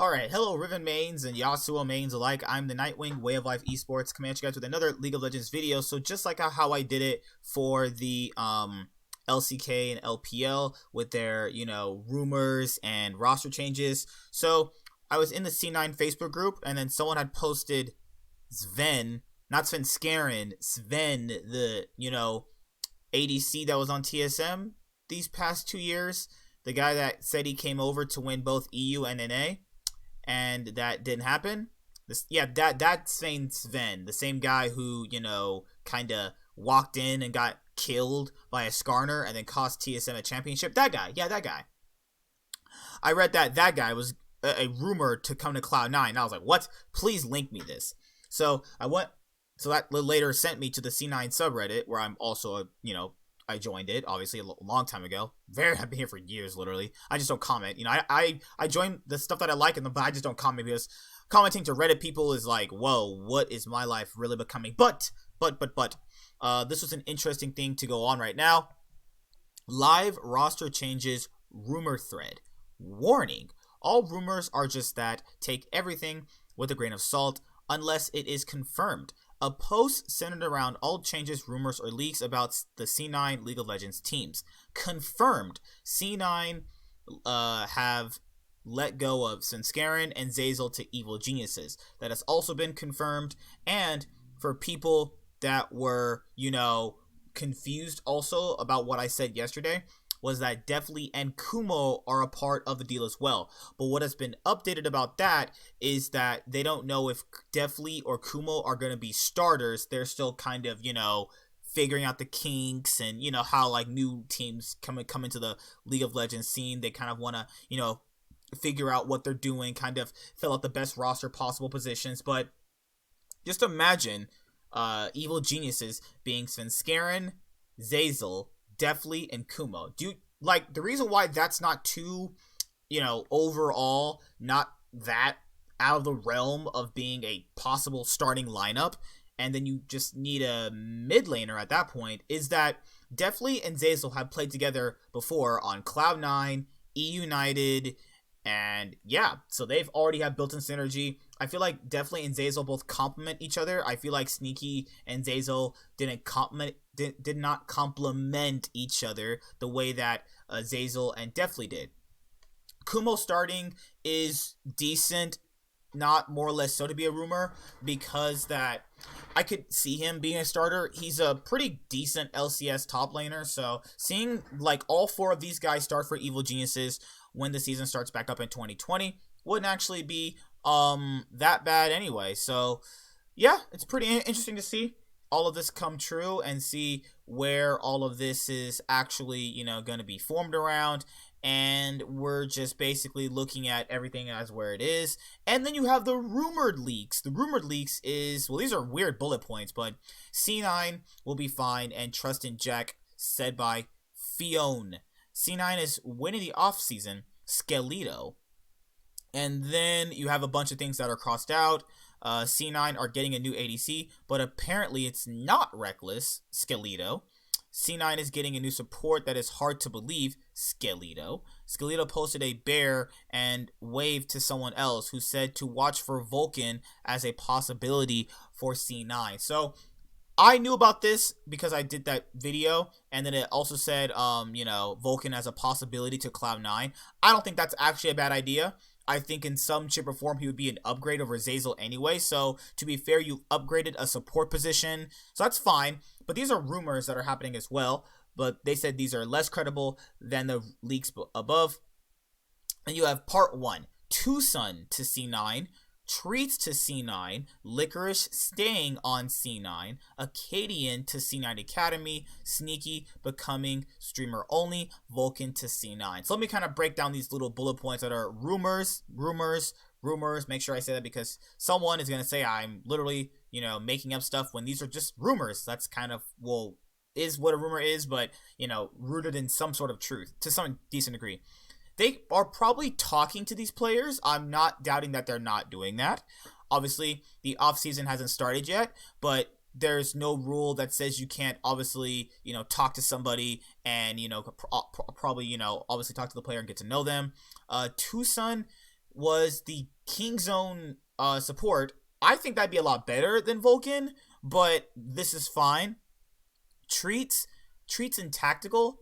Alright, hello Riven mains and Yasuo mains alike. I'm the Nightwing Way of Life Esports coming at you guys with another League of Legends video. So just like how I did it for the LCK and LPL with their, rumors and roster changes. So I was in the C9 Facebook group and then someone had posted Zven, not Sven Skaren, Sven, the, ADC that was on TSM these past 2 years. The guy that said he came over to win both EU and NA. And that didn't happen. That's Sven, the same guy who, kind of walked in and got killed by a Skarner and then cost TSM a championship. That guy, that guy. I read that guy was a rumor to come to Cloud9. And I was like, what? Please link me this. So that later sent me to the C9 subreddit where I'm also, I joined it, obviously, a long time ago. I've been here for years, literally. I just don't comment. I join the stuff that I like, but I just don't comment because commenting to Reddit people is like, whoa, what is my life really becoming? But, this was an interesting thing to go on right now. Live roster changes rumor thread. Warning, all rumors are just that. Take everything with a grain of salt unless it is confirmed. A post centered around all changes, rumors, or leaks about the C9 League of Legends teams. Confirmed, C9 have let go of Sven Skaren and Zven to Evil Geniuses. That has also been confirmed. And for people that were, confused also about what I said yesterday, was that Deftly and Kumo are a part of the deal as well. But what has been updated about that is that they don't know if Deftly or Kumo are going to be starters. They're still kind of, figuring out the kinks and, how like new teams come into the League of Legends scene. They kind of want to, figure out what they're doing, kind of fill out the best roster possible positions. But just imagine Evil Geniuses being Sven Skaren, Zven, Deftly, and Kumo. The reason why that's not too, overall not that out of the realm of being a possible starting lineup, and then you just need a mid laner at that point, is that Deftly and Zven have played together before on Cloud9, E United, and so they've already have built-in synergy. I feel like Deftly and Zven both complement each other. I feel like Sneaky and Zven did not complement each other the way that Zven and Deftly did. Kumo starting is decent, not more or less so to be a rumor, because that I could see him being a starter. He's a pretty decent LCS top laner, so seeing like all four of these guys start for Evil Geniuses when the season starts back up in 2020 wouldn't actually be that bad anyway. So it's pretty interesting to see all of this come true and see where all of this is actually, going to be formed around. And we're just basically looking at everything as where it is. And then you have the rumored leaks. The rumored leaks is, well, these are weird bullet points, but C9 will be fine and trust in Jack, said by Fion. C9 is winning the offseason, Skeleto. And then you have a bunch of things that are crossed out. C9 are getting a new ADC, but apparently it's not Reckless, Skeleto. C9 is getting a new support that is hard to believe, Skeleto. Skeleto posted a bear and waved to someone else who said to watch for Vulcan as a possibility for C9. So I knew about this because I did that video, and then it also said, Vulcan as a possibility to Cloud9. I don't think that's actually a bad idea. I think in some shape or form he would be an upgrade over Zven anyway. So to be fair, you upgraded a support position, so that's fine. But these are rumors that are happening as well. But they said these are less credible than the leaks above. And you have part 1, Tucson to C9, Treats to C9, Licorice staying on C9, Acadian to C9 Academy, Sneaky becoming streamer only, Vulcan to C9. So let me kind of break down these little bullet points that are rumors. Make sure I say that because someone is going to say I'm literally, making up stuff when these are just rumors. That's kind of, well, is what a rumor is, but rooted in some sort of truth to some decent degree. They are probably talking to these players. I'm not doubting that they're not doing that. Obviously, the offseason hasn't started yet, but there's no rule that says you can't obviously, talk to somebody and, probably, obviously talk to the player and get to know them. Tucson was the King Zone support. I think that'd be a lot better than Vulcan, but this is fine. Treats and Tactical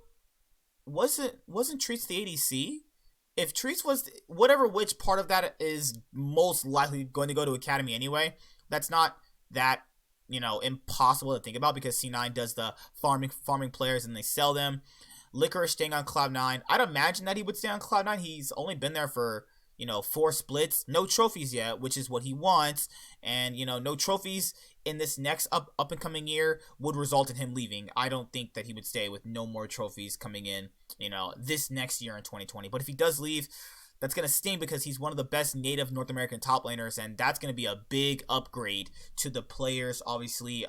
wasn't Treats the ADC? If Treats was whatever, which part of that is most likely going to go to Academy anyway, that's not that impossible to think about because C9 does the farming players and they sell them. Licorice staying on Cloud9. I'd imagine that he would stay on Cloud9. He's only been there for 4 splits, no trophies yet, which is what he wants, and no trophies in this next up and coming year would result in him leaving. I don't think that he would stay with no more trophies coming in, this next year in 2020. But if he does leave, that's going to sting because he's one of the best native North American top laners, and that's going to be a big upgrade to the players, obviously,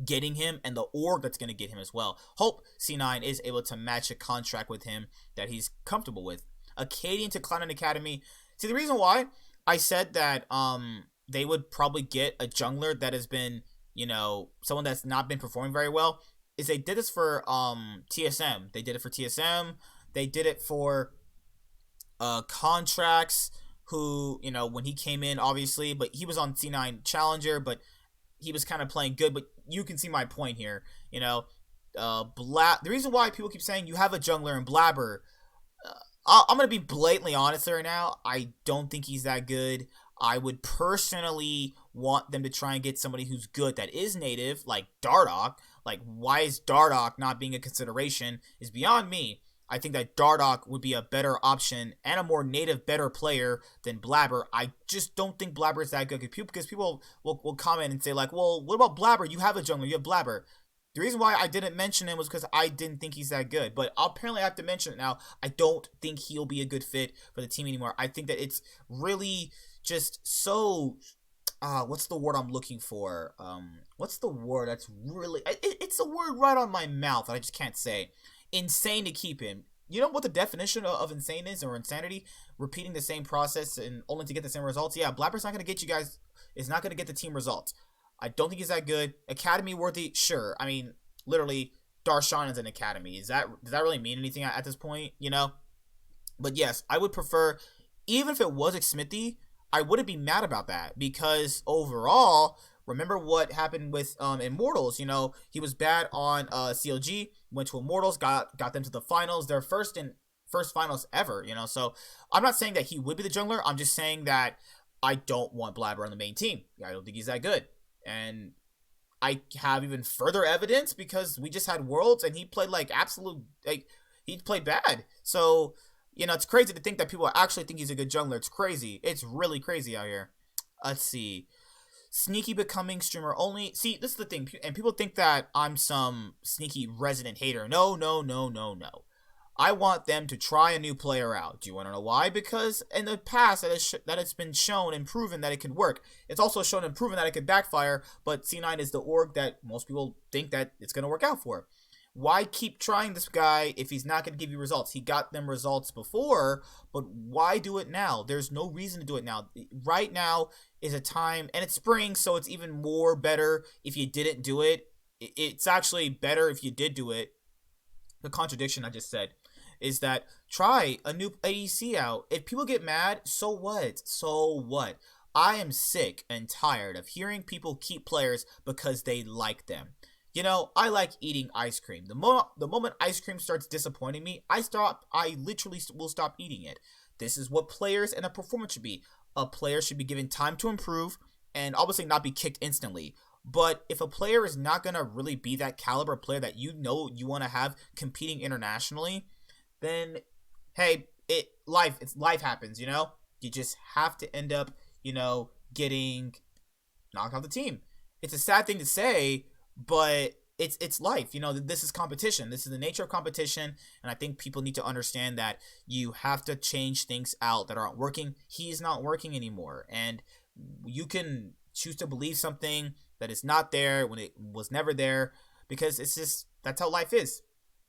getting him and the org that's going to get him as well. Hope C9 is able to match a contract with him that he's comfortable with. Acadian to Cloud9 Academy. See, the reason why I said that they would probably get a jungler that has been, someone that's not been performing very well is they did this for TSM. They did it for TSM. They did it for Contracts, who, when he came in, obviously, but he was on C9 Challenger, but he was kind of playing good. But you can see my point here. The reason why people keep saying you have a jungler in Blabber, I'm going to be blatantly honest right now. I don't think he's that good. I would personally want them to try and get somebody who's good that is native, like Dardoch. Like, why is Dardoch not being a consideration is beyond me. I think that Dardoch would be a better option and a more native, better player than Blabber. I just don't think Blabber is that good because people will comment and say, like, well, what about Blabber? You have a jungler. You have Blabber. The reason why I didn't mention him was because I didn't think he's that good. But apparently I have to mention it now. I don't think he'll be a good fit for the team anymore. I think that it's really just so... what's the word I'm looking for? What's the word that's really... It's a word right on my mouth that I just can't say. Insane to keep him. You know what the definition of insane is, or insanity? Repeating the same process and only to get the same results. Yeah, Blabber's not going to get you guys... Is not going to get the team results. I don't think he's that good. Academy worthy, sure. I mean, literally, Darshan is an academy. Does that really mean anything at this point? But yes, I would prefer, even if it was Xmithy, I wouldn't be mad about that because overall, remember what happened with Immortals. He was bad on CLG, went to Immortals, got them to the finals, their first finals ever. So I'm not saying that he would be the jungler. I'm just saying that I don't want Blabber on the main team. I don't think he's that good. And I have even further evidence because we just had Worlds and he played he played bad. So, it's crazy to think that people actually think he's a good jungler. It's crazy. It's really crazy out here. Let's see. Sneaky becoming streamer only. See, this is the thing. And people think that I'm some sneaky resident hater. No. I want them to try a new player out. Do you want to know why? Because in the past, that it's been shown and proven that it can work. It's also shown and proven that it can backfire, but C9 is the org that most people think that it's going to work out for. Why keep trying this guy if he's not going to give you results? He got them results before, but why do it now? There's no reason to do it now. Right now is a time, and it's spring, so it's even more better if you didn't do it. It's actually better if you did do it. The contradiction I just said is that try a new AEC out. If people get mad, so what? So what? I am sick and tired of hearing people keep players because they like them. I like eating ice cream. The moment ice cream starts disappointing me, I literally will stop eating it. This is what players and a performance should be. A player should be given time to improve and obviously not be kicked instantly. But if a player is not going to really be that caliber player that you want to have competing internationally, then hey, life happens, You just have to end up, getting knocked off the team. It's a sad thing to say, but it's life. This is competition. This is the nature of competition, and I think people need to understand that you have to change things out that aren't working. He's not working anymore, and you can choose to believe something that is not there when it was never there. because it's just that's how life is.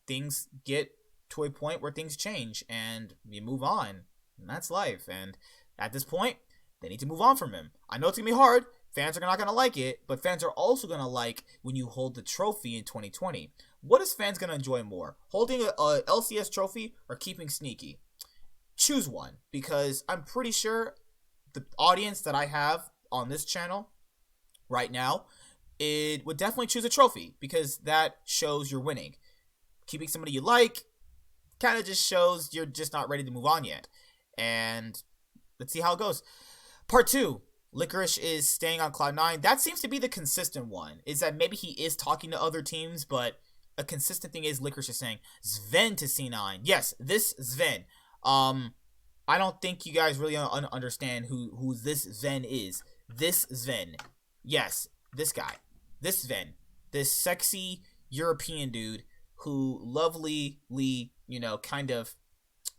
Things get to a point where things change and you move on. And that's life. And at this point, they need to move on from him. I know it's going to be hard. Fans are not going to like it, but fans are also going to like when you hold the trophy in 2020. What is fans going to enjoy more? Holding a LCS trophy or keeping Sneaky? Choose one, because I'm pretty sure the audience that I have on this channel right now, it would definitely choose a trophy, because that shows you're winning. Keeping somebody you like kind of just shows you're just not ready to move on yet. And let's see how it goes. Part 2. Licorice is staying on Cloud9. That seems to be the consistent one. Is that maybe he is talking to other teams, but a consistent thing is Licorice is saying Zven to C9. Yes, this Zven. I don't think you guys really understand who this Zven is. This Zven. Yes, this guy. This Zven. This sexy European dude who lovelily, kind of,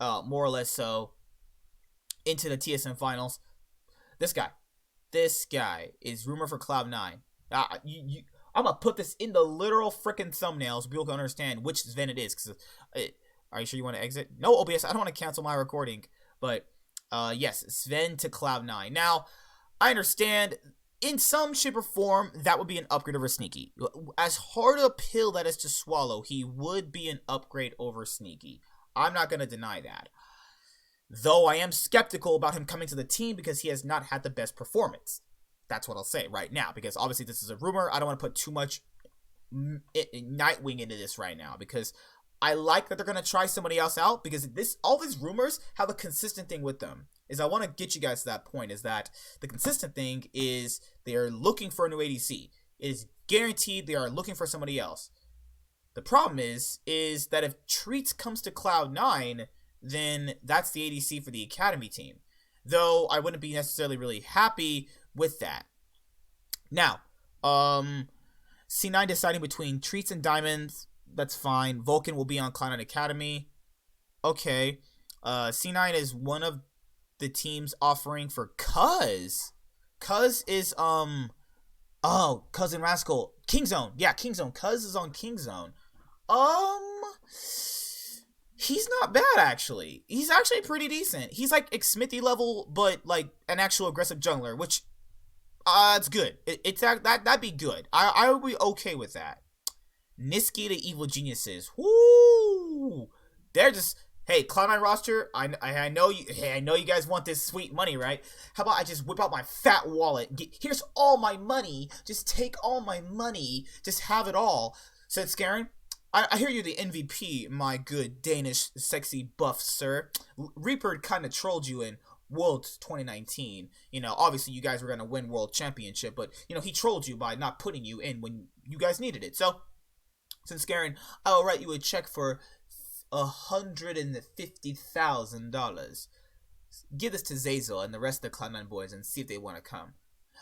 more or less so, into the TSM finals. This guy. This guy is rumored for Cloud9. I'm gonna put this in the literal freaking thumbnail so people can understand which Zven it is. Are you sure you want to exit? No, OBS, I don't want to cancel my recording. But, yes, Sven to Cloud9. Now, I understand, in some shape or form, that would be an upgrade over Sneaky. As hard a pill that is to swallow, he would be an upgrade over Sneaky. I'm not going to deny that. Though I am skeptical about him coming to the team because he has not had the best performance. That's what I'll say right now, because obviously this is a rumor. I don't want to put too much Nightwing into this right now, because I like that they're going to try somebody else out, because all these rumors have a consistent thing with them. I want to get you guys to that point, is that the consistent thing is they are looking for a new ADC. It is guaranteed they are looking for somebody else. The problem is that if Treats comes to Cloud9, then that's the ADC for the Academy team. Though I wouldn't be necessarily really happy with that. Now, C9 deciding between Treats and Diamonds, that's fine. Vulcan will be on Cloud9 Academy. Okay. C9 is one of the teams offering for Cuz. Cuz is, Cousin Rascal. Kingzone. Yeah, Kingzone. Cuz is on Kingzone. He's not bad, actually. He's actually pretty decent. He's like Smithy level, but like an actual aggressive jungler, which, it's good. That'd be good. I would be okay with that. Niski to Evil Geniuses. Woo! They're just, hey, Cloud9 roster, I know you guys want this sweet money, right? How about I just whip out my fat wallet? Here's all my money. Just take all my money. Just have it all. Said Skaren. I hear you're the MVP, my good Danish sexy buff, sir. Reaper kind of trolled you in Worlds 2019. Obviously you guys were going to win World Championship, but, he trolled you by not putting you in when you guys needed it. So, since Garen, I'll write you a check for $150,000. Give this to Zazel and the rest of the Cloud9 boys and see if they want to come.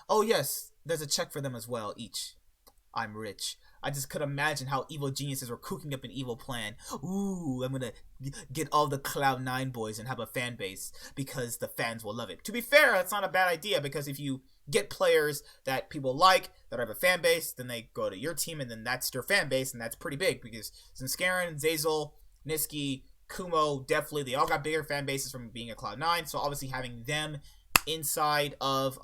Oh yes, there's a check for them as well, each. I'm rich. I just could imagine how evil geniuses were cooking up an evil plan. Ooh, I'm gonna get all the Cloud9 boys and have a fan base because the fans will love it. To be fair, that's not a bad idea, because if you get players that people like, that have a fan base, then they go to your team, and then that's your fan base, and that's pretty big, because Zinskaren, Zazel, Niski, Kumo, definitely, they all got bigger fan bases from being at Cloud9, so obviously having them inside of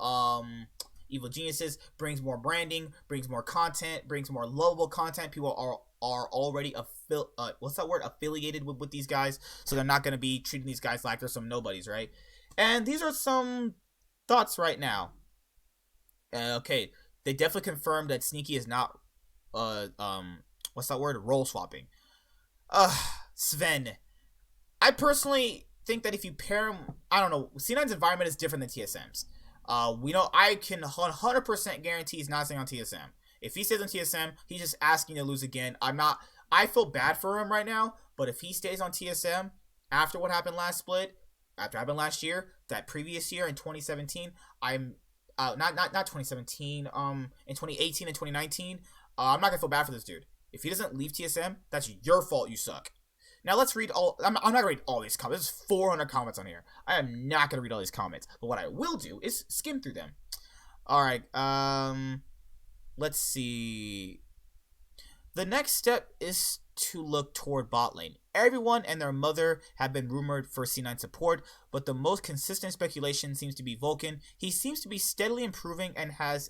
Evil Geniuses brings more branding, brings more content, brings more lovable content. People are already affiliated with these guys, so they're not going to be treating these guys like they're some nobodies, right? And these are some thoughts right now. Okay, they definitely confirmed that Sneaky is not role swapping. Sven. I personally think that if you pair him, I don't know, C9's environment is different than TSM's. We know I can 100% guarantee he's not staying on TSM. If he stays on TSM, he's just asking to lose again. I feel bad for him right now, but if he stays on TSM after what happened last split, after what happened last year, that previous year in 2017, not 2017, in 2018 and 2019, I'm not gonna feel bad for this dude. If he doesn't leave TSM, that's your fault, you suck. Now let's read I'm not gonna read all these comments. There's 400 comments on here. I am not gonna read all these comments. But what I will do is skim through them. Alright, let's see. The next step is to look toward bot lane. Everyone and their mother have been rumored for C9 support, but the most consistent speculation seems to be Vulcan. He seems to be steadily improving and had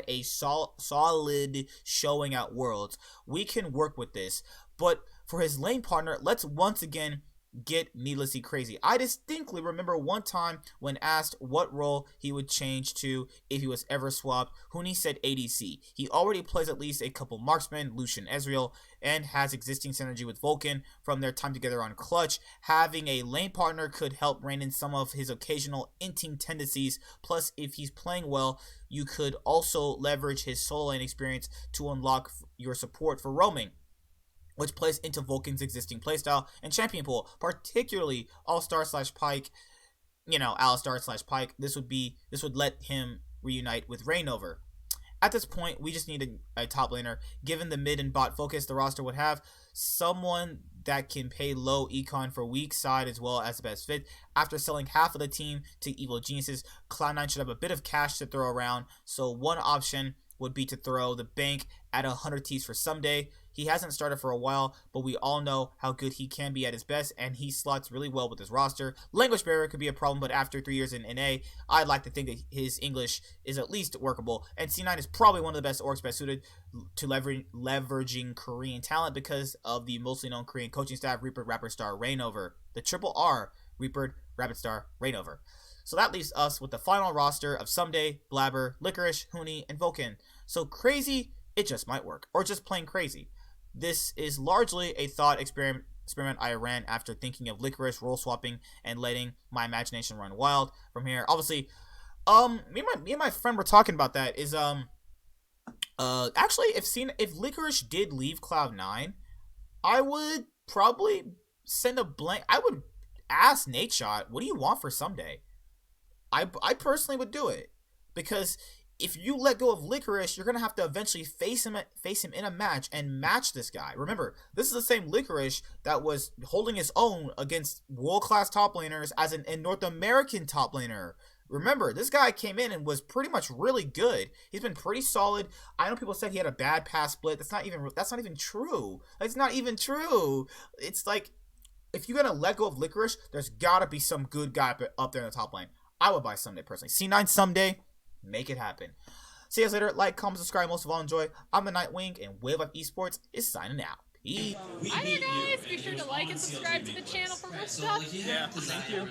a solid showing at Worlds. We can work with this, but for his lane partner, let's once again get needlessly crazy. I distinctly remember one time when asked what role he would change to if he was ever swapped, Huni said ADC. He already plays at least a couple marksmen, Lucian, Ezreal, and has existing synergy with Vulcan from their time together on Clutch. Having a lane partner could help rein in some of his occasional inting tendencies. Plus, if he's playing well, you could also leverage his solo lane experience to unlock your support for roaming, which plays into Vulcan's existing playstyle and champion pool, particularly All-Star slash Pike, Alistar slash Pike. This would let him reunite with Reignover. At this point, we just need a top laner. Given the mid and bot focus the roster would have, someone that can pay low econ for weak side as well as the best fit. After selling half of the team to Evil Geniuses, Cloud9 should have a bit of cash to throw around, so one option would be to throw the bank at 100 Ts for Someday. He hasn't started for a while, but we all know how good he can be at his best, and he slots really well with his roster. Language barrier could be a problem, but after 3 years in NA, I'd like to think that his English is at least workable, and C9 is probably one of the best orgs best suited to leveraging Korean talent because of the mostly known Korean coaching staff, Reaper, Rapid Star, Reignover. The triple R, Reaper, Rapid Star, Reignover. So that leaves us with the final roster of Someday, Blabber, Licorice, Huni, and Vulcan. So crazy, it just might work, or just plain crazy. This is largely a thought experiment I ran after thinking of Licorice role swapping and letting my imagination run wild from here. Obviously, me and my friend were talking about that. Actually, if Licorice did leave Cloud9, I would probably send a blank. I would ask Nadeshot, what do you want for Someday? I personally would do it, because if you let go of Licorice, you're gonna have to eventually face him in a match and match this guy. Remember, this is the same Licorice that was holding his own against world-class top laners as a North American top laner. Remember, this guy came in and was pretty much really good. He's been pretty solid. I know people said he had a bad pass split. That's not even true. It's not even true. It's like, if you're gonna let go of Licorice, there's gotta be some good guy up there in the top lane. I would buy Someday personally. C9 Someday. Make it happen. See you guys later. Like, comment, subscribe, most of all enjoy. I'm the Nightwing, and Wave Life Esports is signing out. Peace. Hi there, guys. Be sure to like and subscribe to the channel for more stuff. Yeah, thank you.